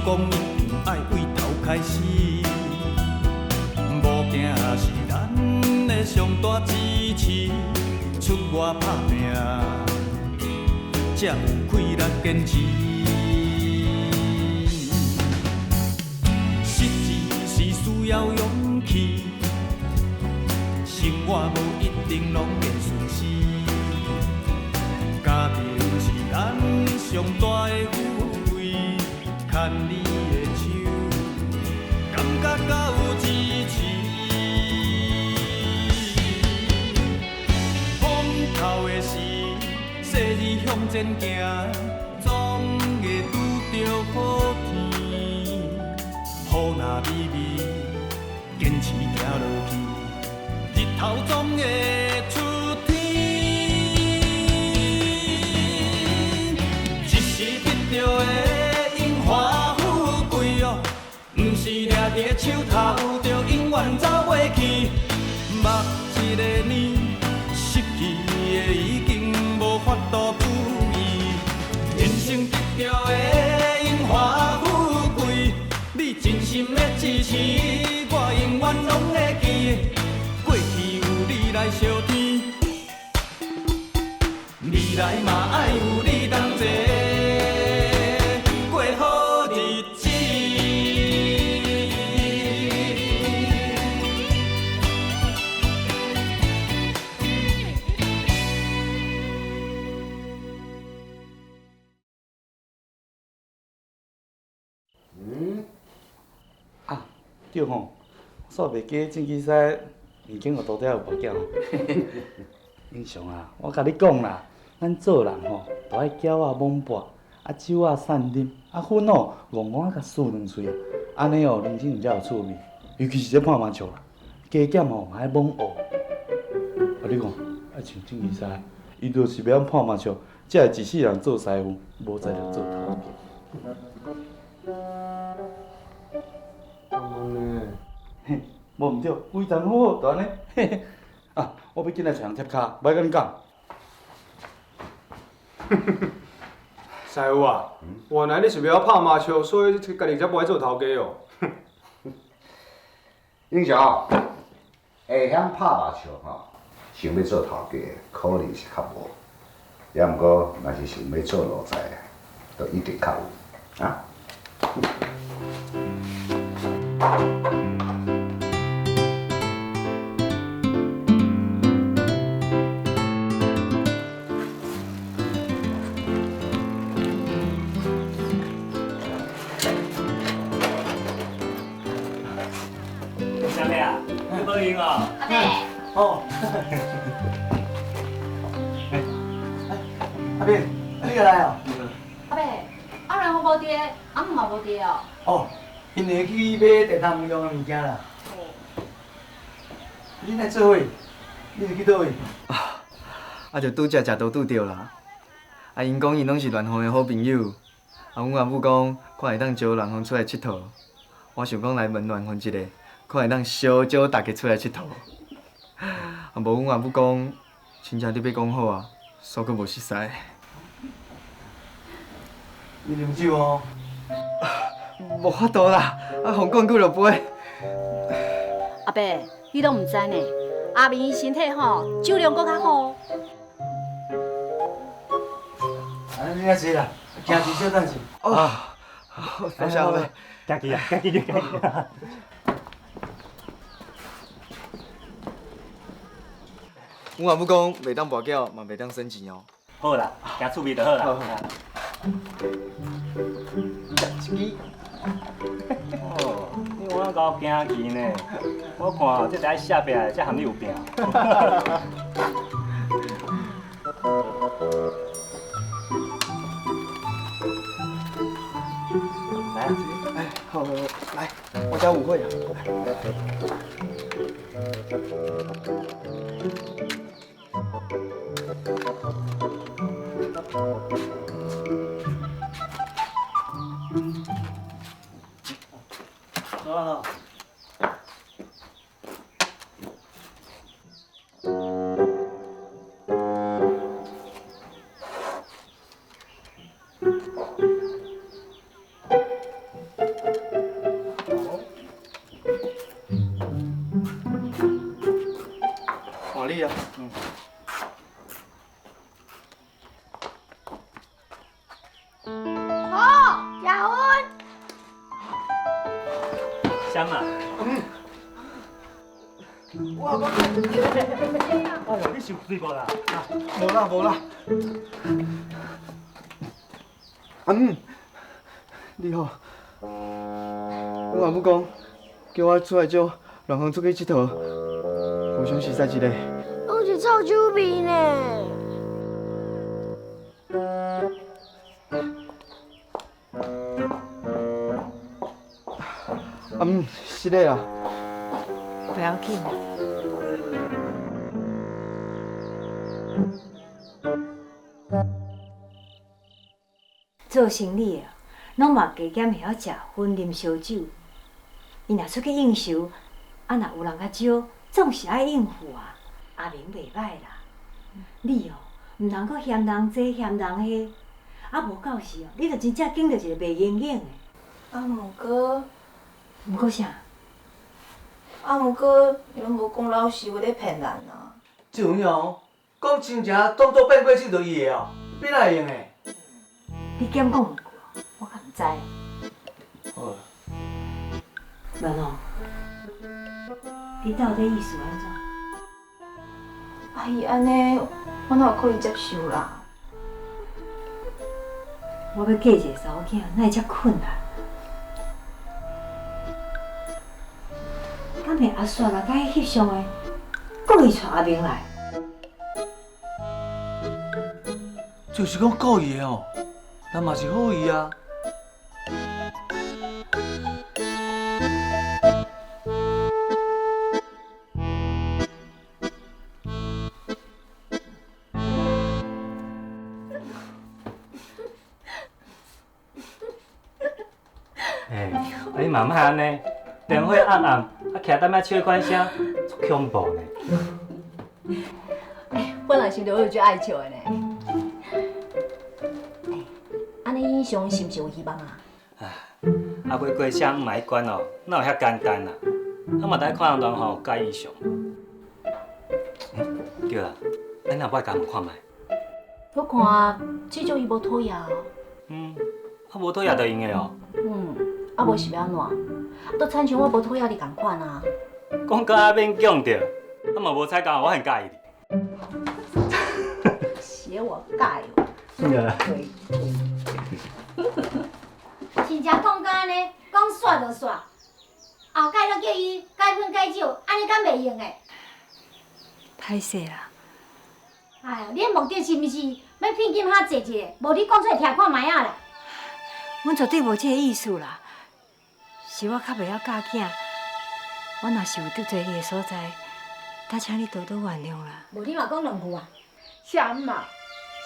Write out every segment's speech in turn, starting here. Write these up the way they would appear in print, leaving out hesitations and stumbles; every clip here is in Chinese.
功一定爱为头开始，无惊是咱的上大支持。出外打拼，才有气力坚持。实志是需要勇气，生活无一定拢会顺时。家庭是咱上大的富贵，牵你的手，感觉够有支持。头的事，细日向前行，总会拄着好天。雨若微微，坚持行落去，日头总会出天。一时得到的荣华富贵哦，不是抓伫手头就永远走袂去。目一个年，失去的已经无法度补益。人生得到的荣华富贵，你真心的支持，我永远拢会记。过去有你来相添，未来嘛爱有你同齐，过好日子。对吼，煞袂记正季赛已经互杜爹有目镜吼。英雄啊，我甲你讲啦，咱做人吼，都爱骄啊猛搏，啊酒啊善啉，啊粉哦戆戆甲输两喙啊，安尼哦人生才有趣味。尤其是这拍麻将啦，加减吼嘛爱猛学。啊你看，爱像正季赛，伊就是要拍麻将，才会一世人做师傅，无才着做头家。嘿，无毋对，非常好，就安尼。嘿嘿，啊，我要紧来找人贴卡，袂甲你讲。师傅啊，原来你是要拍麻将，所以家己才不爱做头家哦。英雄，会晓拍麻将吼，想要做头家，可能是较无。也毋过，若是想要做奴才，就一定较有啊。小妹啊，你好赢哦！阿伯，哦。阿伯，你个来哦？阿伯，阿然我无伫，阿姆嘛无伫哦。哦，因会去买电汤用的物件啦。你来做伙，你是去倒位？啊，就拄则食都拄着啦。啊，因讲因拢是乱乡的好朋友。啊，阮阿母讲，看会当招乱乡出来佚佗。我想讲来问乱乡一下，看会当小招大家出来佚佗。啊，无阮阿母讲，亲像你要讲好啊，煞阁无熟悉。你啉酒哦？无法度啦，啊，红冠几落杯。阿伯，你都毋知呢，阿明伊身体吼，酒量搁较好。啊，你遐坐啦，行住小等下。哦，多谢阿伯。家己啊，家己就家己啊。阮阿母讲，袂当跋筊，嘛袂当省钱哦。好啦，行趣味就好啦。好食一支。哦，你我够惊奇呢，我看这台下边才含你有病。来啊！哎，好，来，我加5块啊。走啊！去啊。好，结婚。香啊！哎呦，你受罪无啦？无啦无啦。你好，我阿母讲叫我出来招乱风出去佚佗，互相熟识一下。拢是臭酒味呢。是的啦。不要紧。做生意的，拢嘛加减会晓食薰啉烧酒。伊若出去应酬，若有人较少，总是爱应付啊。阿明袂歹啦，你哦，毋通阁嫌人这嫌人迄，啊无到时哦，你着真正拣着一个袂用用的。毋过啥？毋过你拢无讲老实话咧骗人啊！这有影哦，讲真正当作变过手就伊的哦，变哪会用的？你减讲两句，我敢毋知。好。文哦，你到底意思安怎？阿姨安尼，我哪有可能接受啦？我要嫁一个查某囝，哪会遮困难？敢会阿雪啊，甲迄翕相的，故意带阿明来？就是讲故意的哦，那嘛是好意啊。你慢慢安尼，电火暗暗，徛踮遐笑款声，足恐怖呢。本来想着我就爱笑的呢。安尼英雄是毋是有希望啊？啊，买过声毋爱管哦，哪有遐简单啊？啊嘛，得看人人吼介意上。对啦，咱若摆甲问看觅。我看至少伊无讨厌哦。啊无讨厌就用的哦。啊无是要安怎？都亲像我无讨厌你共款啊。讲到啊免讲着，啊嘛无彩讲，我很介意你。写我介哦。是啊。真正讲到安尼，讲煞就煞，后盖都叫伊改分改酒，安尼敢袂用诶？歹势啦。哎呀，你的目的是毋是要骗金遐坐一个？无你讲出来听看卖啊啦！阮绝对无这个意思啦，是我较袂晓教囝。我若是有得罪你的所在，但请你多多原谅啦。无你嘛讲两句啊！啥物嘛？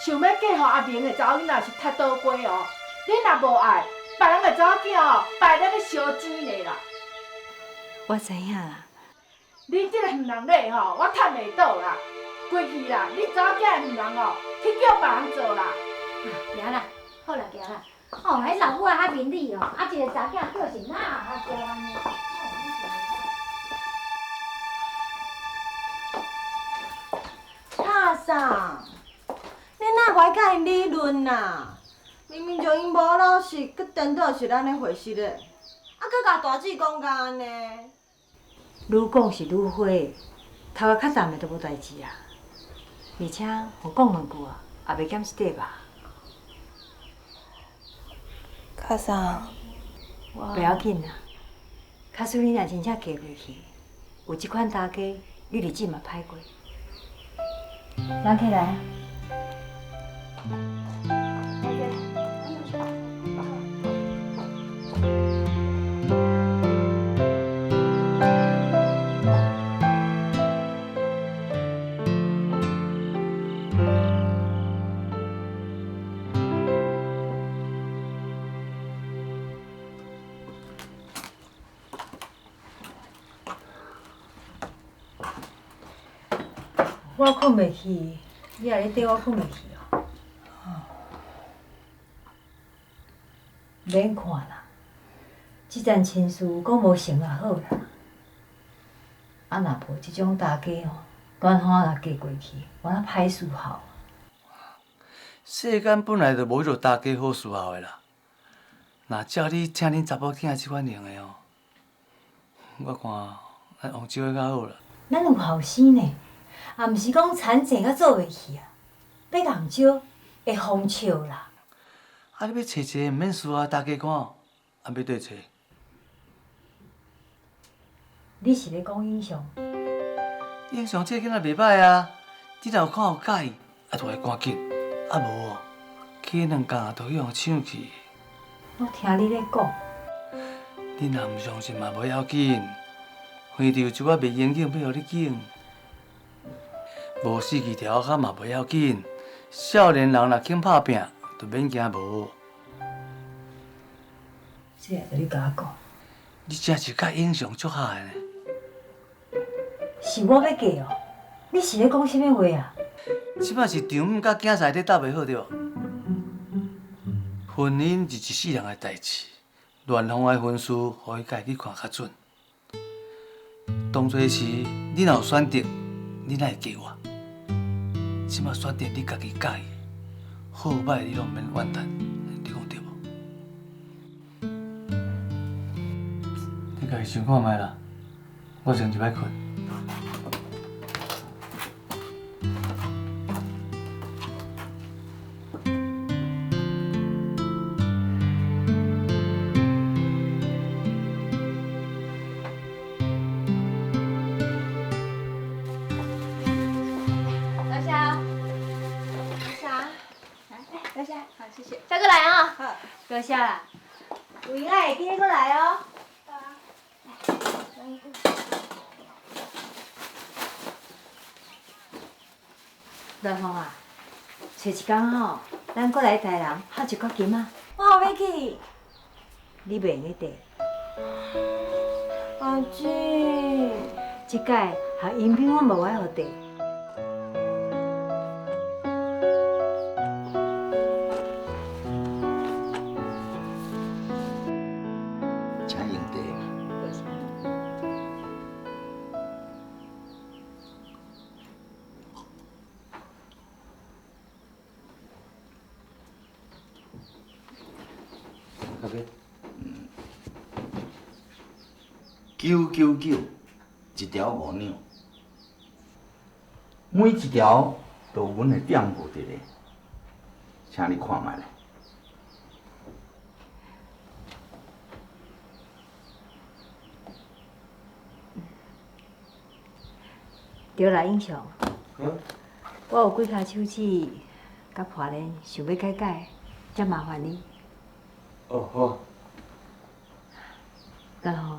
想要嫁互阿明的查某囡仔是太倒过哦。你若无爱，别人的查某囝哦，摆咧要烧钱的啦。我知影啦。你这个妇人类吼，我趁袂倒啦。过去啦，你查某囝的妇人哦，去叫别人做啦。行啦，好啦，行啦。哦，迄老母啊，较明理哦，啊一个查囝叫是哪啊叫安尼？拍啥？你哪怪甲因理论呐？明明就因无老实，佮颠倒是咱的回事咧，啊，佮甲大姊讲甲安尼。愈讲是愈火，头壳较淡的都无代志啊。而且我讲两句啊，也袂减一块吧。卡啥？不要紧啦，假使你若真正嫁过去，有即款大家，你日子嘛歹过。拿起来。我困袂去，你也咧缀我困袂去哦。免看啦，即件亲事讲无成也好啦。啊，若无即种大家哦，乱风若嫁过去，我那歹伺候。世间本来就无就大家好伺候的啦。若照你请恁查某囝即款样的哦，我看咱王少个较好啦。咱有后生呢，也毋是讲产前甲做袂去啊。要人招会风笑啦。啊，你要找一个毋免输啊，大家看，啊要对找？你是咧讲英雄？英雄这个囡仔袂歹啊，你若有看有介意，啊，就来赶紧。啊无哦，起2工就去互抢去。我听你咧讲。你若毋相信嘛，无要紧。园地有一寡袂用紧，要互你拣。无死去条骹嘛，袂要紧。少年人若肯拍拼，就免惊无。这也着你甲我讲。你真是甲英雄足合的呢。是我要嫁哦，你是咧讲什么话啊？即摆是丈母甲囝婿咧斗袂好对无？婚姻是一世人的代志，乱风的婚事，互伊家己看较准。当初时你若有选择，你哪会嫁我？即摆选择你家己介意，好歹你拢免怨叹，你讲对无？你家己想看卖啦，我先入来困。再过来啊！好，多谢啦。有闲仔会记得过来哦。乱风啊，找一天吼，咱过来台南敲一角金啊。我后要去。你袂用咧地。阿姊，即届学音品我无爱互地。请用地。阿哥999，一条5两，每一条都有阮的点号伫咧，请你看卖咧。对啦，英雄。我有几骹手指甲破烂，想要改改，才麻烦你。哦，好。然后，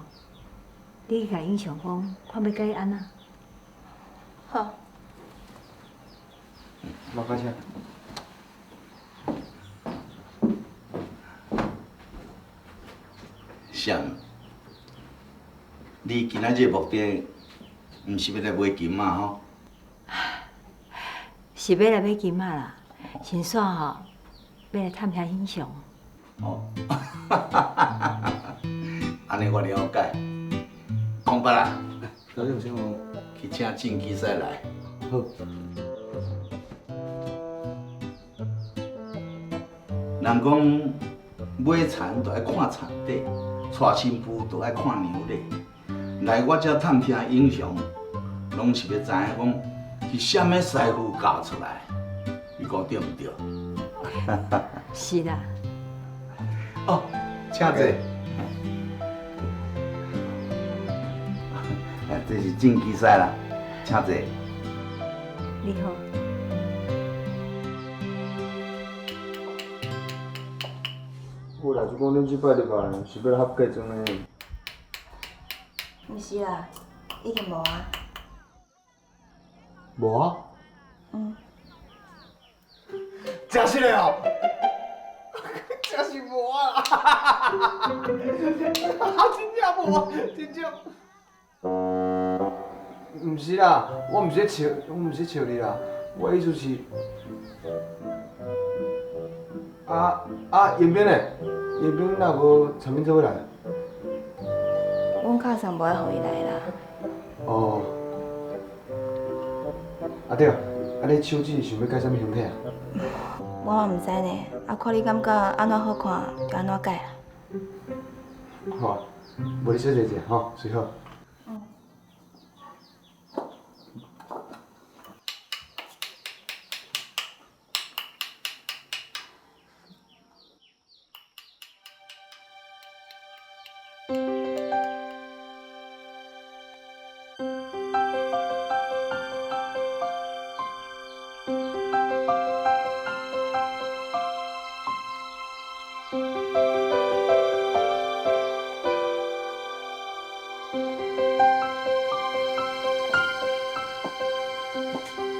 你去甲英雄讲，看要改安怎？好。麻烦请。sam，你今仔日目的，毋是要来买金嘛吼？是要来买金仔啦，先煞吼，要来探遐英雄。哦，安尼我了解。讲白啦，小姐有啥问？去请正机师来。好。人讲买田就爱看田底，娶新妇就爱看娘咧。来我这探听英雄，拢是要知影讲是啥物师傅教出来，你讲对毋对？是啦。哦，请坐。这是正机师啦，请坐。你好。有啦，就讲恁即摆入来是要合格种的。毋是啦，已经无啊。无啊？真是嘞哦！真是无啊！真正无啊！真正。毋是啦，我毋是咧笑，我毋是笑你啦，我意思是，延边嘞，延边若无陈明做要来？阮卡上无爱互伊来啦。哦，啊对，啊你手指想要改啥物形体啊？我嘛毋知呢，啊看你感觉安怎好看就安怎改啦。好啊，无你小姐姐吼，随好。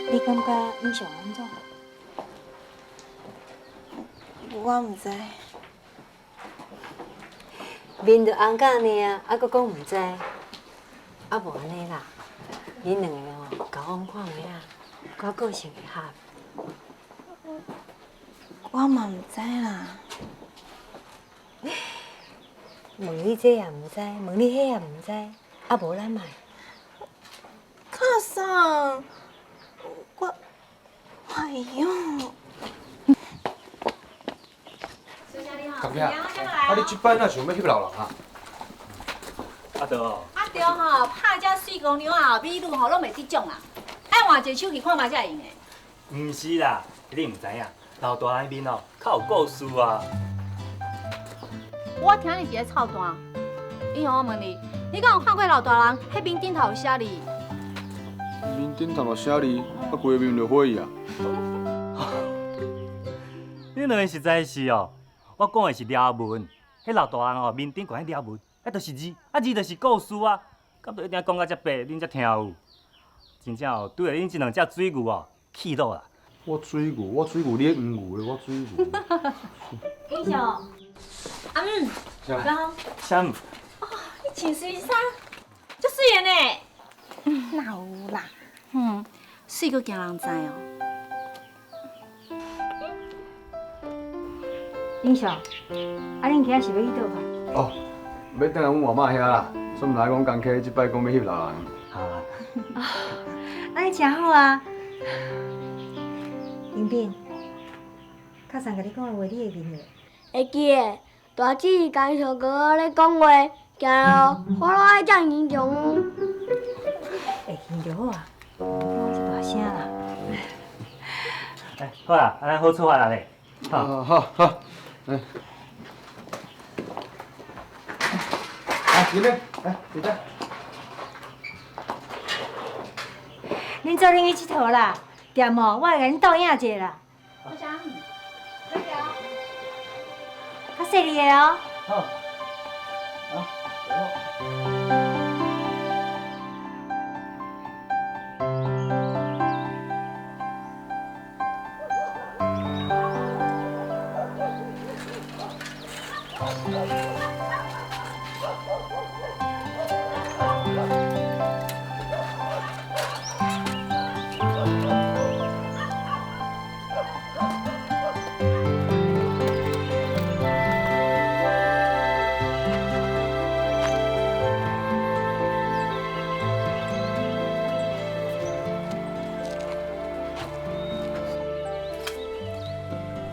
你感觉英雄安怎？我毋知。面就红甲呢啊，还佫讲毋知，啊无安尼啦，恁两个哦，交往看卖啊，我个性会合。我嘛毋知啦。问你这也毋知，问你迄也毋知，啊无咱嘛。卡桑，哎呦！干咩啊？啊你即摆哪想要翕老人啊？啊对哦。啊对吼，拍遮水姑娘啊，美女吼，拢袂得奖啦。爱换一个手去看嘛才会用的。毋是啦，你毋知影，老大人面哦，较有故事啊。我听你一个操蛋，以后我问你，你敢有看过老大人迄面顶头有写字？面顶头有写字，啊规面就火去啊！你两个实在是哦，我讲的是条文，迄老大人哦面顶悬迄条文，迄就是字，啊字就是故事啊，敢着一定讲到遮白，恁才听有。真正哦，对了恁这两只水牛哦，气到啦。我水牛，你咧黄牛的，我水牛。英雄，阿姆，啥？啥物？你穿水衫，足水的呢。哪有啦？水阁惊人知哦。英雄，啊恁今仔是要去倒吧？哦，要等下阮外妈遐啦，所以来讲工课即摆讲要翕老人。啊。安尼真好啊！林斌，较常甲你讲的话，你会记得？会记的，大姊甲小哥咧讲话，行路我拢爱叫英雄。会记就好啊，我是大声啦。哎，好啦，安尼好出发啦咧。好。来，今天来，姐姐。恁做恁去佚佗啦，点哦，我会甲恁倒影者啦。我想，这条。较细腻的哦。好。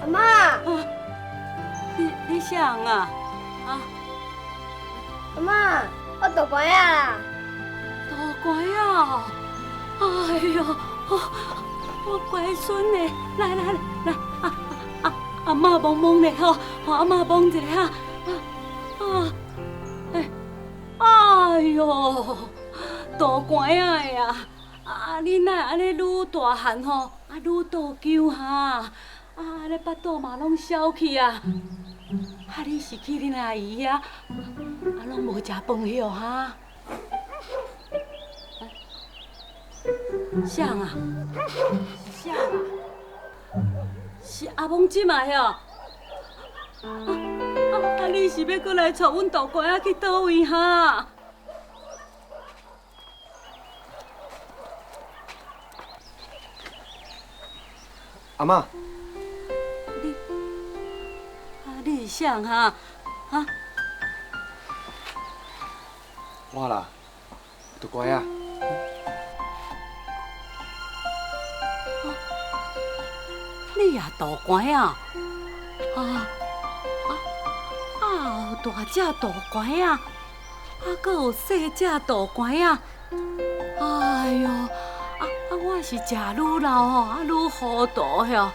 阿妈，你啥人啊？啊，阿妈，我大乖啊啦！大乖啊！哎呦，我乖孙呢，来，阿妈摸咧吼，阿妈摸一下，哎呦，大乖啊呀！啊，你哪安尼愈大汉吼，啊愈倒救哈！啊，你巴肚嘛拢消去啊！啊，你是去恁阿姨啊？啊，拢无食饭去哦哈？谁啊？谁啊？是阿蒙姊嘛哟？啊，你是要过来带阮大乖仔去倒位哈？阿妈。你是谁哈？啊？我啦，大乖啊。你也大官啊？有大只大官啊，搁有细只大官啊。哎哟，我是食愈老吼，愈糊涂哟。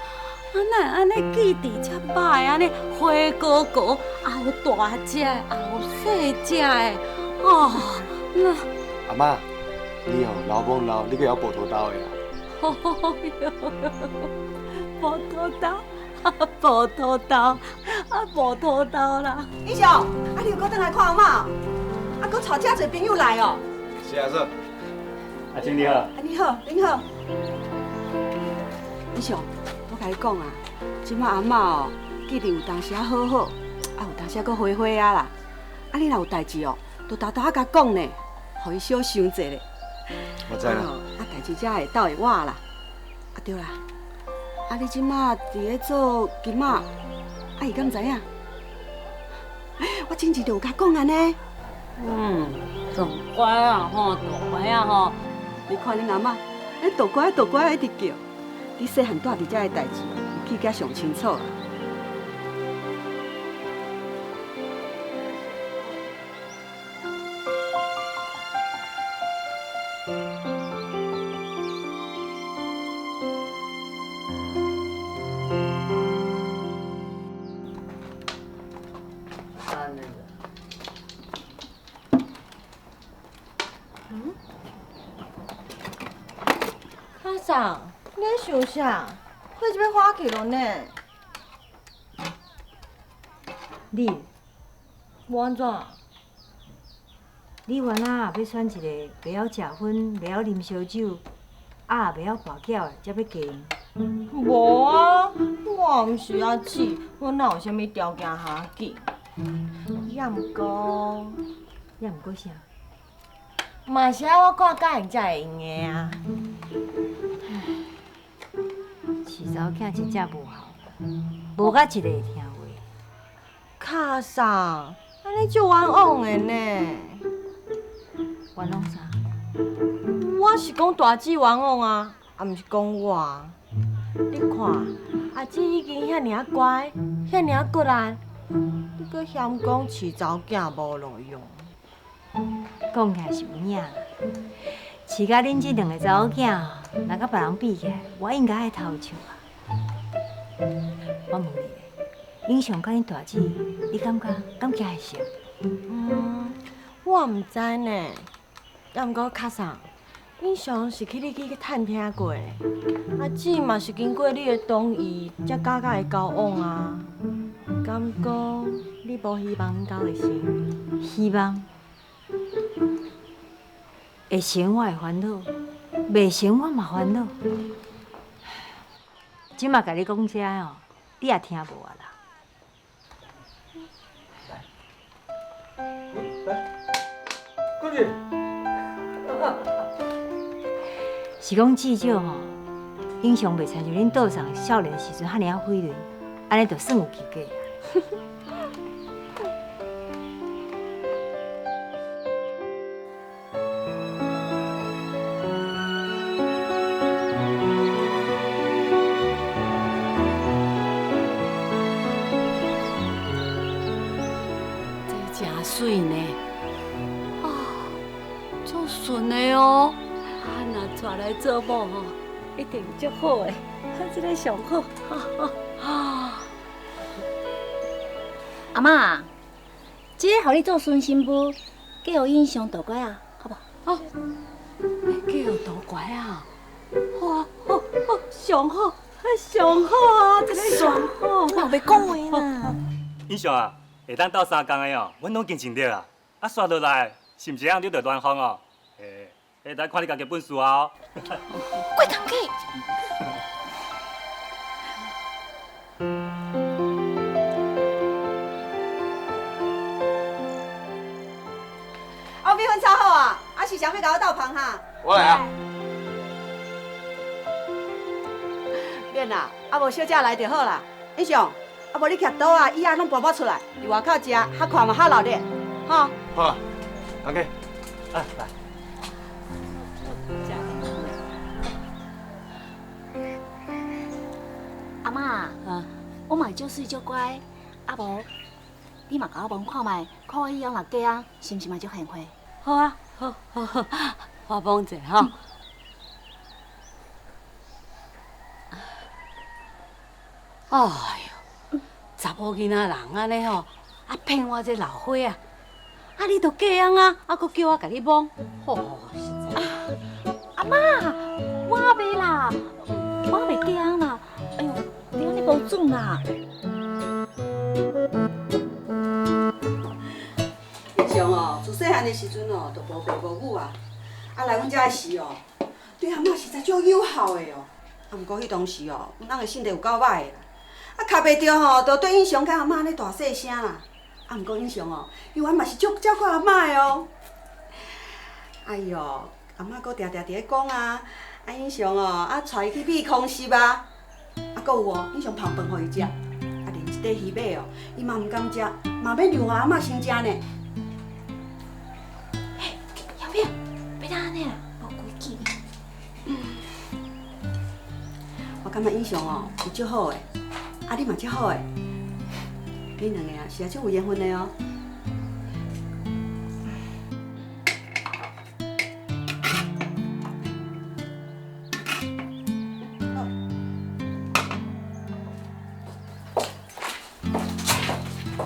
哪安尼记忆遮歹安尼花高高，有大只的，有细只的，那阿妈，你哦老懵老，你个有无头刀的啊？无头刀，无头刀，无头刀啦！英雄，你有搁转来看阿妈？搁带遮侪朋友来哦。是啊，嫂。阿青你好。你好，您好。英雄，我甲你讲啊，即摆阿嬷哦，记得有当时啊好好，有当时啊搁花花啊啦。你若有代志哦，都偷偷甲讲呢，互伊少想者咧。我知啦。代志才会斗会我啦。对啦，你即摆伫咧做金仔，伊敢知影？我之前就有甲讲安尼。大乖啊吼，大乖啊吼！你看恁阿嬷，大乖大乖一直叫。你细汉住伫遮的代志，记甲上清楚啦。卡桑，你在想啥？火这要花去了呢？你，无安怎？你原来要选一个袂晓食薰、袂晓啉烧酒，袂晓跋筊的，才要嫁因。无啊，我毋是阿姊，我哪有啥物条件下嫁？也毋过啥？嘛是啊，我看甲因才会用的啊。饲查某囝真正无效，无甲一个会听话。卡桑，安尼足冤枉的呢。冤枉啥？我是讲大姊冤枉啊，毋是讲我。你看，阿姊已经遐尔乖，遐尔骨力，你搁嫌讲饲查某囝无路用。讲起来是有影，饲甲恁这两个查某囝，若甲别人比起来，我应该爱头笑啊。我问你咧，英雄甲恁大姊，你感觉会成？我毋知呢。要毋过卡桑，英雄是去你去探听过，阿姊嘛是经过你的同意，才敢甲伊交往啊。敢讲你无希望交会成？希望会成我会烦恼，袂成我嘛烦恼。即马甲你讲遮哦，你也听无啊啦。公主。是讲至少吼，英雄袂亲像恁岛上少年时阵遐尔费润，安尼就算有及格啊。这真水呢，足顺的哦。若娶来做某吼，一定足好诶，这个上好。阿妈，这个互你做孙媳妇，叫英雄大乖啊，好不？叫大乖啊！好，上好，上好啊！这个上好，我袂讲话啦。英雄啊，下当斗3工的哦，阮拢经情着啊，刷落来是毋是通你着乱风哦？来看你家己本事啊！过堂去。米粉炒好啊，是谁要甲我斗芳哈？我来啊。免啦，无小姐来就好啦。英雄，无你徛倒啊，椅仔拢搬出来，伫外口食，较看嘛较热闹，吼。好啊，OK。来。阿妈，我嘛足水足乖，啊无，你嘛甲我问看卖，看我以后若嫁啊，是毋是嘛足贤惠？好啊，好，我帮者吼。哎哟，查某囡仔人安尼吼，啊骗我这老伙啊！啊，你都嫁人啊，啊，佫叫我甲你帮，实在。阿妈，我袂啦，我袂嫁人啦。哎呦，你安尼无准啦。平常哦，自细汉的时阵哦，就无父无母啊，啊来阮遮的时哦，对阿嬷实在足友好的哦。啊，毋过迄当时哦，咱的性格有够歹的啦。啊，卡袂着吼，就对英雄甲阿嬷咧大细声啦。啊，毋过英雄哦，伊原嘛是足照顾阿嬷的哦。哎哟，阿嬷佫定定伫咧讲啊，啊英雄哦，啊带伊去秘空室啊，啊佫有哦，英雄捧饭互伊食，啊连一块鱼尾哦，伊嘛毋甘食，嘛要留互阿嬷先食呢。嘿，要不要？别当安尼啦，无规矩。我感觉英雄哦，伊足好诶，啊你嘛足好诶，恁两个啊是也足有缘分的哦。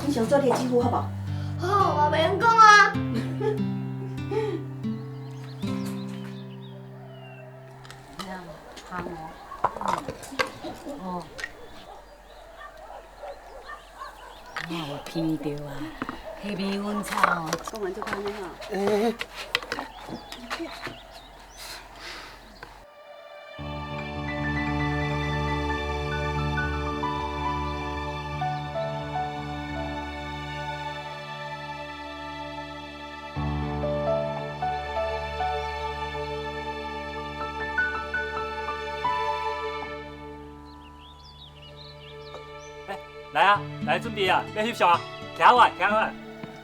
英雄做你的媳妇好不好？好，我袂用讲啊。哦，我有闻到啊，迄米粉炒哦，讲完就安尼吼。来啊，来准备啊，要翕相啊，徛好啊，徛好啊。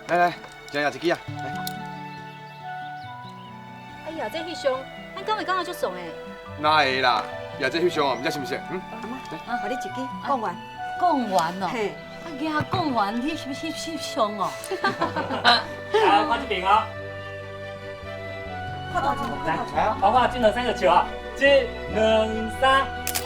来来，食一支啊。哎呀，这翕相，咱讲会讲到足爽诶。哪会啦？也这翕相啊，唔知是毋是？阿妈，互你一支，讲完。讲完哦，嘿，啊呀，讲完翕相哦。来，看这边啊。看到来，包括进了3个球啊，1、2、3，跳。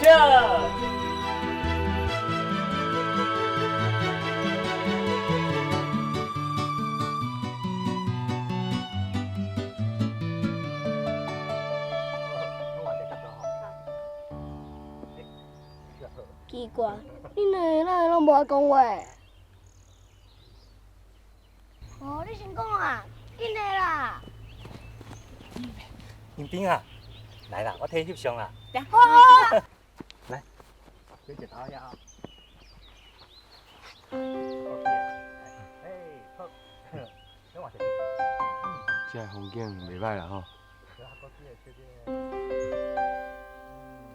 奇怪，恁两个哪会拢无爱讲话？哦，你先讲啊，紧个啦。林斌啊，来啦，我替你翕相啦。好。来，小姐头一下啊。好，这风景袂歹啦吼。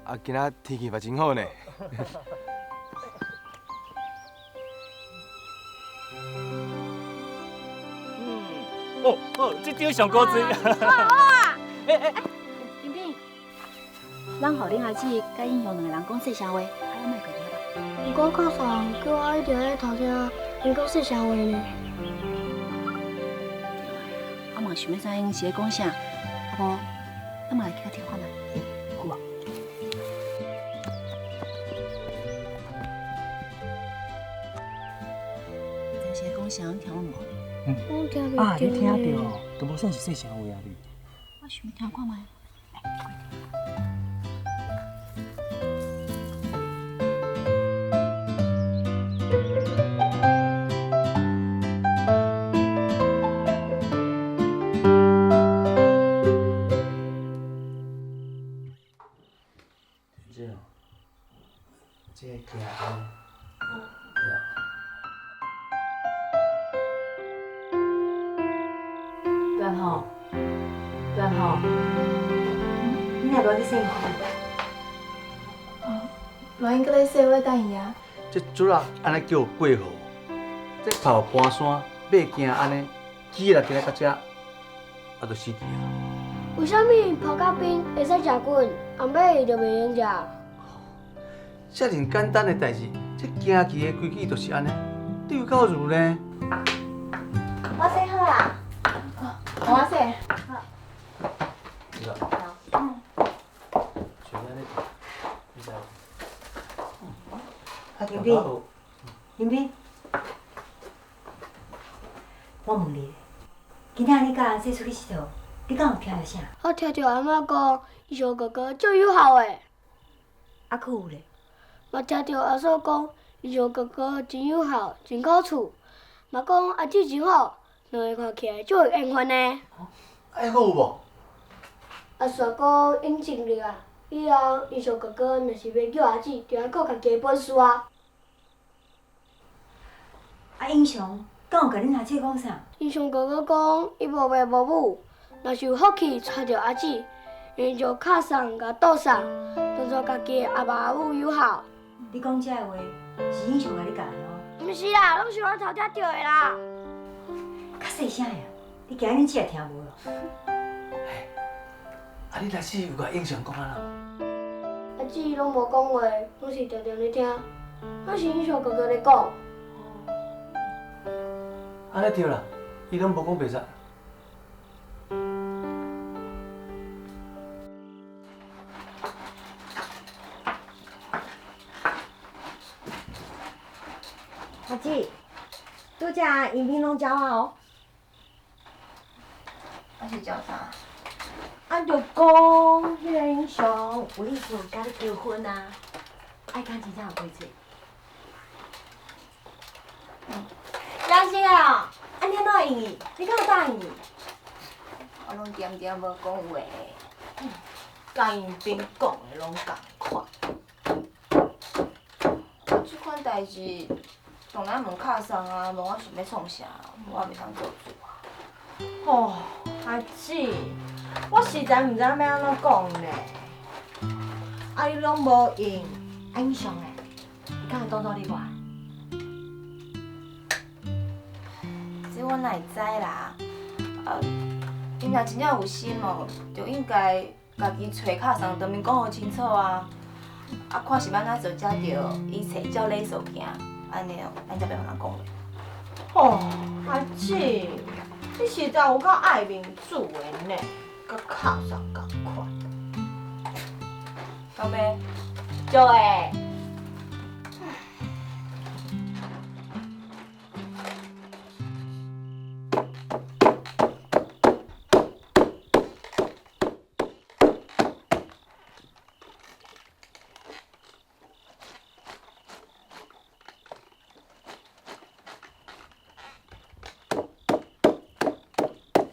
啊，今仔天气嘛真好呢。哦，这张上高水。好啊！冰冰，咱互恁阿姊甲英雄两个人讲细声话，还要卖过去吧？不过靠上叫我一直咧头听因讲细声话呢。我嘛想要知因是咧讲啥，啊无，咱嘛来去听看卖。好啊。这是咧讲啥？你听有无？我听袂啊，你听到。到，都无算是细声话啊你。我想要听看卖。这个行安。段吼，段吼，你要不要去洗碗？我应该咧洗碗等伊啊。这主啊，安尼叫过河，这跑盘山，马行安尼，鸡来今日到遮，啊，就死去啊！为什么跑到边会使食滚，后尾就袂用食？遮尔简单的代志，这行棋的规矩就是安尼，你有够如呢？我洗好啊，我洗。林斌，林斌，我问你，今仔你甲人说出去佚佗，你敢有听到啥？我听到阿妈讲，伊小哥哥足友好的。啊，佫有咧？嘛听到阿嫂讲，伊小哥哥真友好，真靠厝。嘛讲阿姊真好，两个看起来足有缘分的。还佫有无？阿嫂哥应承你啊，以后伊小哥哥若是要叫阿姊，就要顾家己的本事啊。啊，英雄，敢有甲恁阿姐讲啥？英雄哥哥讲，伊无爸无母，若是有福气娶着阿姊，伊就敲送甲倒送，当作家己的阿爸阿母友好。你讲这话是英雄甲你教的哦？毋是啦，拢是我头家着的啦。较细声呀，你今日姐也听无咯？啊，你若是有甲英雄讲安那？阿姊拢无讲话，拢是常常咧听，拢是英雄哥哥咧讲。安尼对啦，伊拢无讲袂使。阿姊，拄只影片拢交啊哦。我是叫啥？啊，就讲迄个英雄有意思甲你求婚啊，爱讲真正有几嘴。杨生啊，安尼怎会用伊？你敢有答应伊？我拢点点无讲话。甲因边讲的拢共款。即款代志，当然问敲送啊，问我想要创啥，我也袂当做主啊。哦，阿姊，我实在毋知影要安怎讲呢。啊，你拢无应，啊英雄诶，伊敢会当做你外？这我哪会知啦？因若真正有心哦，就应该家己找敲送，当面讲好清楚啊。啊，看是要安怎做才着以找照礼数行，安尼哦，咱才袂互人讲话。哦，阿姊，你实在有够爱面子的呢，甲敲送共款。到尾，就会。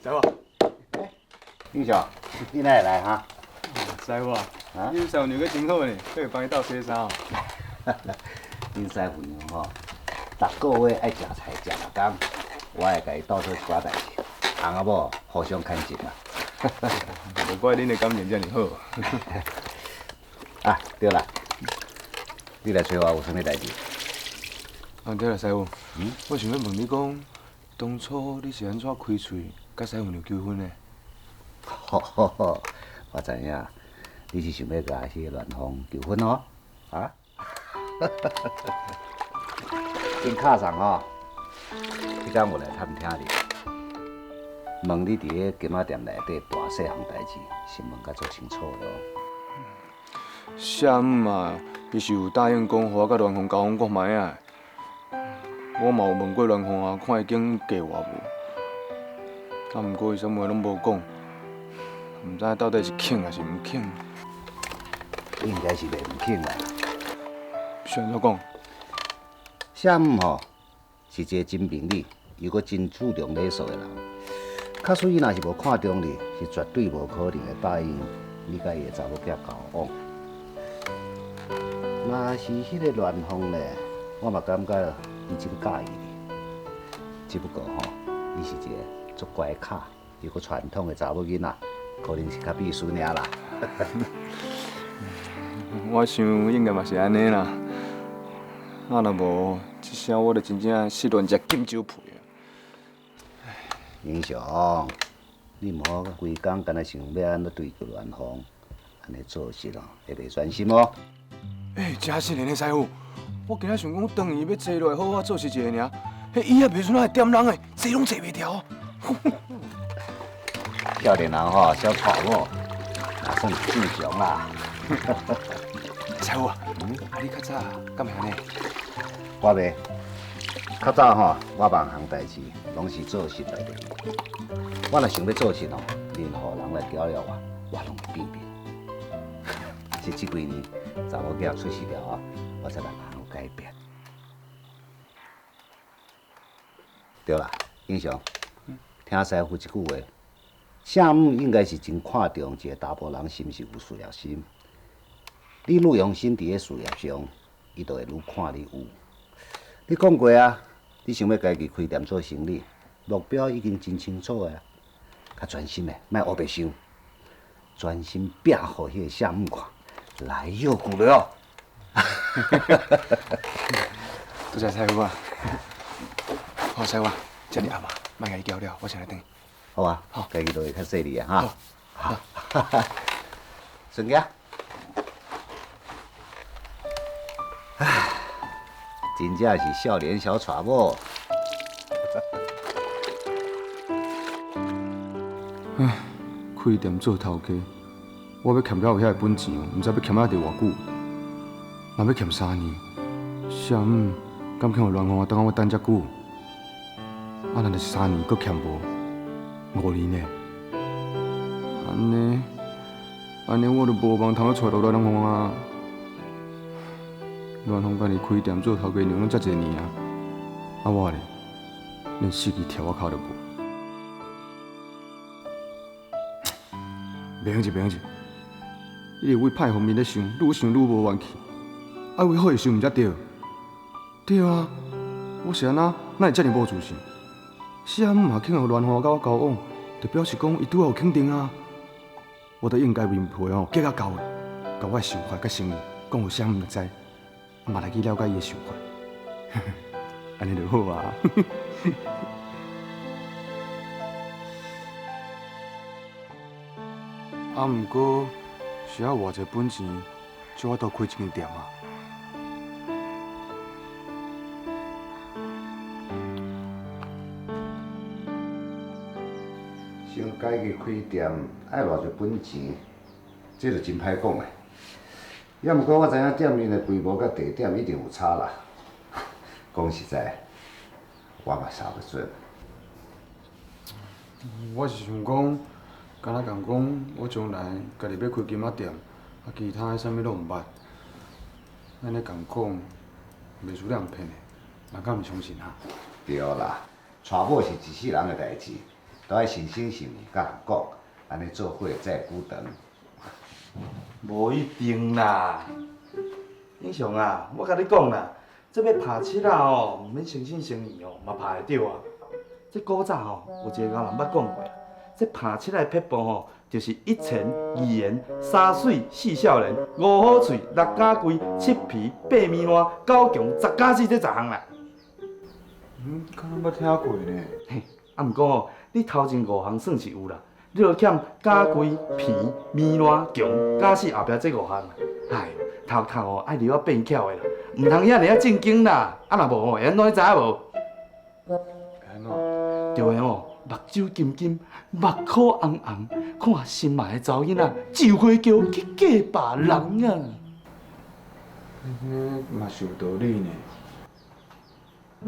知无？英雄，你哪会来哈？知无？啊，你师傅娘个真好呢，可以帮你倒洗衫哦。恁师傅娘吼，逐个月爱食菜食六工，我会甲伊倒做一寡代志，翁仔某互相看情啊。无怪恁的感情遮尔好。啊，对啦，你来找我有啥物代志？啊，对啦，师傅，我想要问你讲，当初你是安怎开喙甲师傅娘求婚的？吼，我知影，你是想要甲迄个乱风求婚哦？啊？今敲送吼，迄天我来探听你，问你伫个金仔店内底大细项代志，是问甲做清楚咯。啥物啊？伊是有答应讲，互我甲乱风交往看卖啊。我嘛有问过乱风啊，看伊肯嫁我无？啊，毋过伊啥物拢无讲，毋知到底是肯还是毋肯。应该是袂唔肯啦。是安怎讲？啥物吼，是一个真明理，又搁真注重礼数的人。假使伊若是无看中你，是绝对无可能会答应你甲伊的查某囝交往。若是迄个乱风咧，我嘛感觉伊真介意你。只不过吼，伊是一个足乖巧又搁传统的查某囡仔，可能是较秘书尔啦。我想应该嘛是安尼啦。啊，若无，即声我就真正失恋食金酒配啊！英雄，你毋好规工干那想要安怎对付乱风，安尼做事咯会袂专心哦。真是的呢，师傅。我今仔想讲，转院要坐落来好好做事一个尔，迄椅仔袂准来点人的，坐拢坐袂调。少年人吼，小错误，也算是正常啦。师傅啊，你较早敢会安尼？我袂，较早吼，我万项代志拢是做实来的。我若想要做事哦，任何人来搅了我拢会避免。是这几年查某囝出事了后，我才慢慢有改变。对啦，英雄，听师傅一句话，圣母应该是真看重一个查甫人是毋是有事业心。你愈用心伫个事业上，伊就会愈看你有。你讲过啊，你想要家己开店做生意，目标已经真清楚啊。较专心诶，莫黑白想，专心拼互迄个项目看，来又古了。多谢师傅啊！好，师傅啊，遮尔暗啊，莫甲伊搅了，我先来等。好啊，好，家己就会较细腻啊哈。好，顺家。唉，真正是少年小娶某。唉，开店做头家，我要欠到有遐个本钱，毋知要欠啊伫偌久。若要欠3年，啥敢肯互乱互我等我等遮久？啊，若是3年，搁欠无5年呢？安尼我就无望通去找到乱互啊！乱互家己开店做头家，养了遮侪年啊！啊我咧，连死去跳我脚都无。袂用袂用，伊会为歹方面咧想，愈想愈无元气。爱为好的想毋才对。对啊，我是安那会遮尔无自信？啥嘛肯互乱互甲我交往，就表示讲伊拄好有肯定啊。我都应该面皮哦，结较厚的，甲我的想法甲心意讲互啥就知，嘛来去了解伊的想法。安尼就好啊。啊，毋过是要偌济本钱，叫我多开一间店啊。想家己开店，爱偌济本钱，这就真歹讲诶。也毋过我知影店面的规模甲地点一定有差啦。讲实在，我嘛差不准。我是想讲。敢若讲讲，我将来家己要开金仔店，啊，其他的啥物拢毋捌。安尼共讲，袂输人骗的，人敢毋相信啊？对啦，娶某是一世人的代志，都爱诚心诚意甲人讲，安尼做伙才会久长。无一定啦，英雄啊，我甲你讲啦，这要拍七啊吼，毋免诚心诚意哦，嘛拍会着啊。这古早吼，有一个高人捌讲过。这拍七个撇步吼，就是1钱2言3水4少年5好喙6家贵7皮8米烂9强10家子这10项啦。敢若捌听过呢。嘿，啊毋过吼，你头前5项算是有啦，你著欠家贵皮米烂强家死后壁这5项啦。哎，头吼爱留啊变巧的啦，毋通遐尔啊正经啦。啊若无吼，会安怎你知影无？安怎？就会吼。目睭金金，目眶红红，看心爱的查某囡仔，就花叫去嫁别人啊！嘛是有道理呢。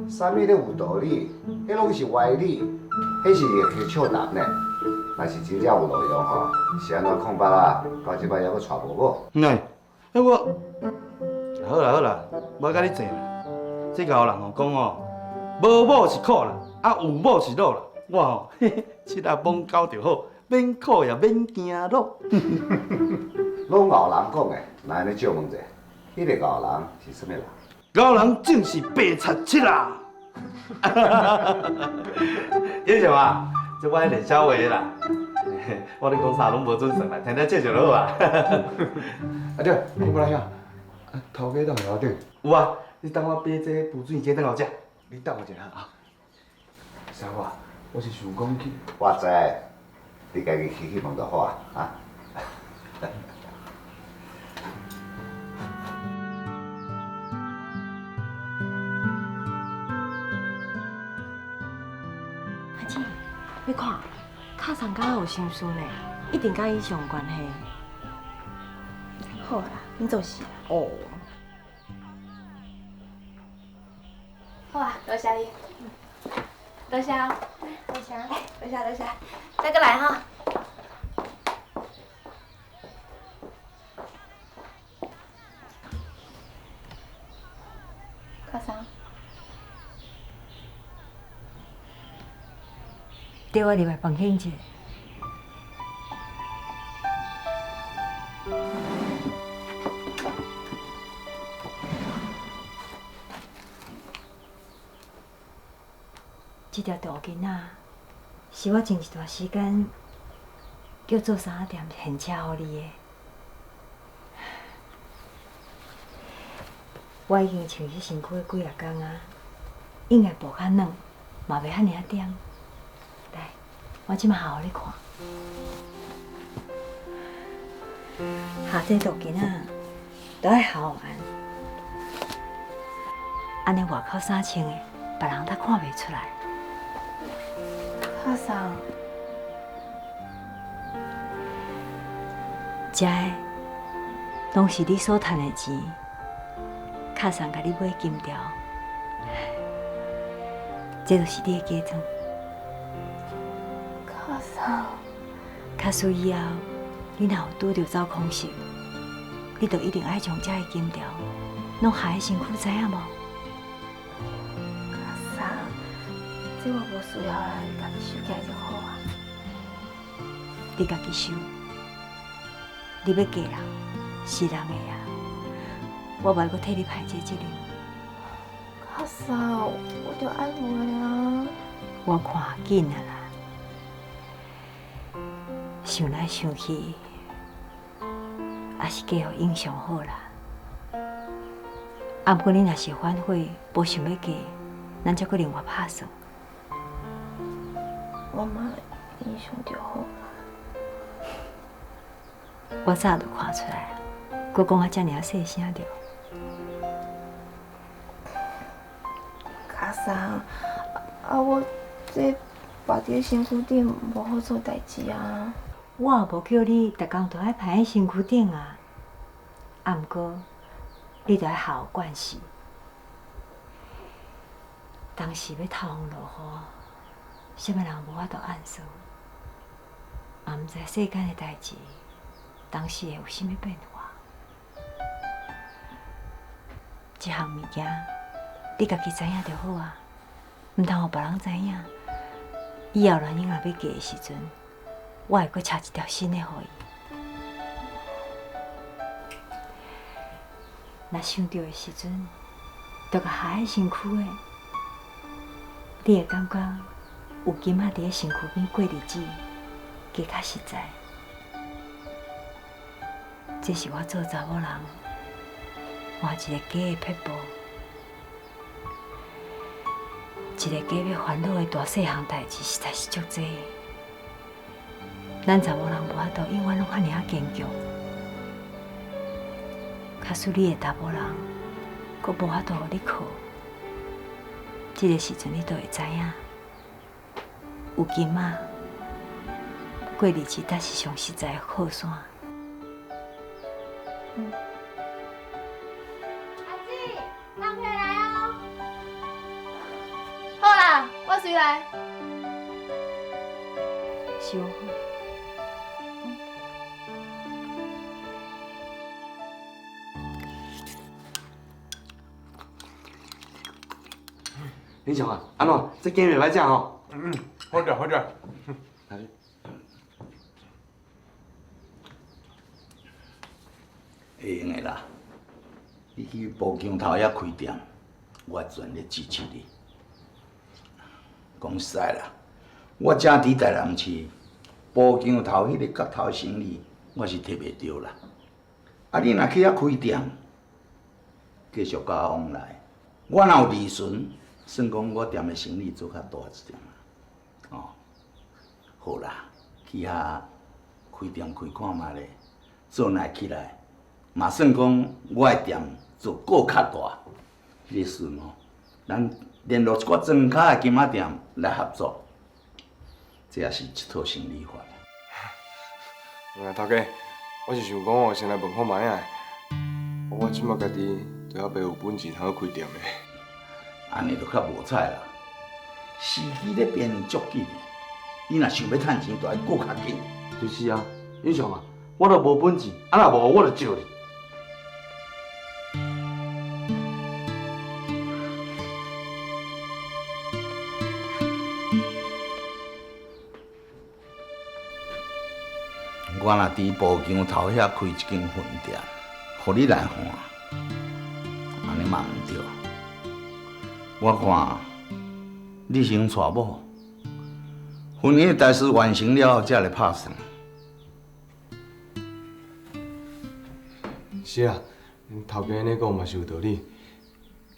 啥物咧有道理？迄拢是歪理，迄是会笑谈呢。若是真正有路用吼，是安怎空巴啦？到即摆还阁娶无某？哎，我好啦，无甲你争啦。这个人吼讲吼，无某是苦啦，啊有某是乐啦。我吼，七啊摸狗就好，免苦也免惊乐。拢老人讲的，那安尼借问者，迄个老人是啥物人？老人正是白贼七啦！英雄啊，这我爱练小话的啦。我咧讲啥拢无准算啦，听听笑笑就好啊。啊对，我过来遐，啊头家等下对。有啊，你等我买这浮水鸡等我食。你等我一下啊。师傅啊，我是想讲去。我知，你家己去问就好啊。看，卡上敢有心事呢，一定甲伊上有关系。好啦，你做事啦。哦。好啊，多谢你。多谢哦。多谢。多谢多谢，再过来哈。卡桑。对我入来放轻者。这条大囡仔是我前一段时间叫做衫仔店现车予你的。我已经穿去身躯的几啊天啊，应该无较软，嘛袂遐尔点。来，我即马好互你看。下这大囡仔都爱好玩，安尼外口衫穿的，别人才看袂出来。卡桑，这的拢是你所赚的钱，卡上甲你买金条，这就是你的嫁妆。卡桑，假使以后你若有拄着走空手，你就一定爱将这的金条拢下喺身躯，知影无？卡桑，这我无需要啦，你家己收起来就好啊。你家己收，你要嫁人是人的啊，我袂阁替你排这责任。卡桑，我就爱买啊。我看紧啊啦。想来想去，还是嫁互英雄好啦。啊，不过你若是反悔，无想要嫁，咱才阁另外拍算。我买英雄就好。我早就看出来，佮讲啊遮尔细声着。卡桑，啊我这摆伫身躯顶无好做代志啊。我也无叫你逐工都爱排喺身躯顶啊，啊，毋过你着爱好好惯势。当时要透风落雨，什么人无法度按算，也毋知世间的代志，当时会有甚物变化。这项物件，你家己知影就好啊，毋通互别人知影。以后咱囡仔要嫁的时阵，我会阁插一条新的互伊。若想到的时阵，就甲下喺身躯的，你会感觉有金仔伫咧身躯边过日子，加较实在。这是我做查某人换一个家的撇步，一个家要烦恼的大细项代志实在是足多。咱查某人无法度永远拢遐尔坚强，假使你的查某人，阁无法度互你靠，这个时阵你就会知影，有金仔过日子才是上实在的靠山。阿姊，放回来哦。好啦，我随来。是我。林雄啊，安怎？这鸡袂歹食吼？好食好食。会用的啦，你去埔江头遐开店，我全力支持你。讲实在啦，我正伫台南市埔江头迄个角头生意，我是摕袂着啦。啊，你若去遐开店，继续甲我往来，我若有利润，算讲我店的生意做较大一点啦。哦，好啦，去遐开店开看觅咧，做来起来。嘛算讲我的店做够较大，迄个时吼，咱联络一寡庄脚的金仔店来合作。这也是一套生理法。头家，我是想讲哦，先来问看卖啊。我即马家己都还袂有本钱通去开店的。安尼就较无彩啦。时机咧变足紧，你若想要趁钱，就要过较紧。就是啊，英雄啊，我都无本钱，啊若无我就招你。我若伫步墙头遐开一间分店，互你来换，安尼嘛毋对。我看你先娶某，婚姻的代志完成了后，才来拍算。是啊，头家安尼讲嘛是有道理。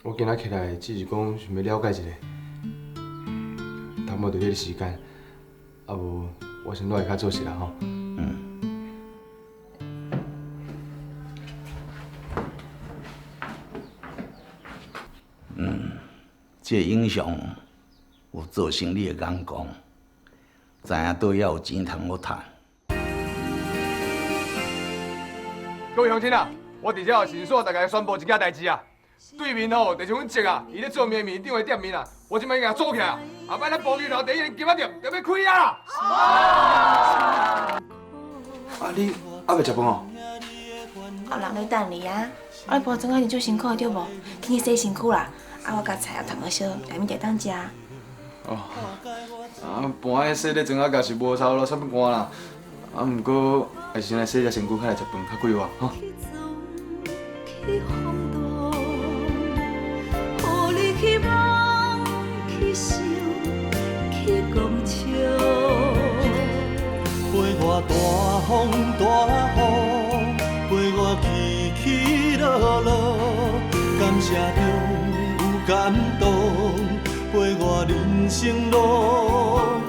我今仔起来只是讲想要了解一下，淡薄着迄个时间，啊无我先落来较做事啦吼。这英雄有做生意的眼光，知影倒也有钱通好趁。各位乡亲啊，我伫遮先煞大家宣布一件代志啊。对面吼，就是阮叔啊，伊咧做面面店的店面啊，我即摆已经做起来，后摆咱步桥头第一间金仔店就要开啊啦！啊，你还袂食饭哦？有人咧等你啊！啊，你搬庄仔日足辛苦对无？今日洗身躯啦！啊，我甲菜也烫好烧，下面就当食。哦，啊，搬迄洗咧庄仔甲是无差咯，差不多啦。啊，毋过还是先来洗只身躯，较来食饭较快活吼。去梦，去想，去讲笑。陪我大风大雨，陪我起起落落，感谢中有感动，陪我人生路。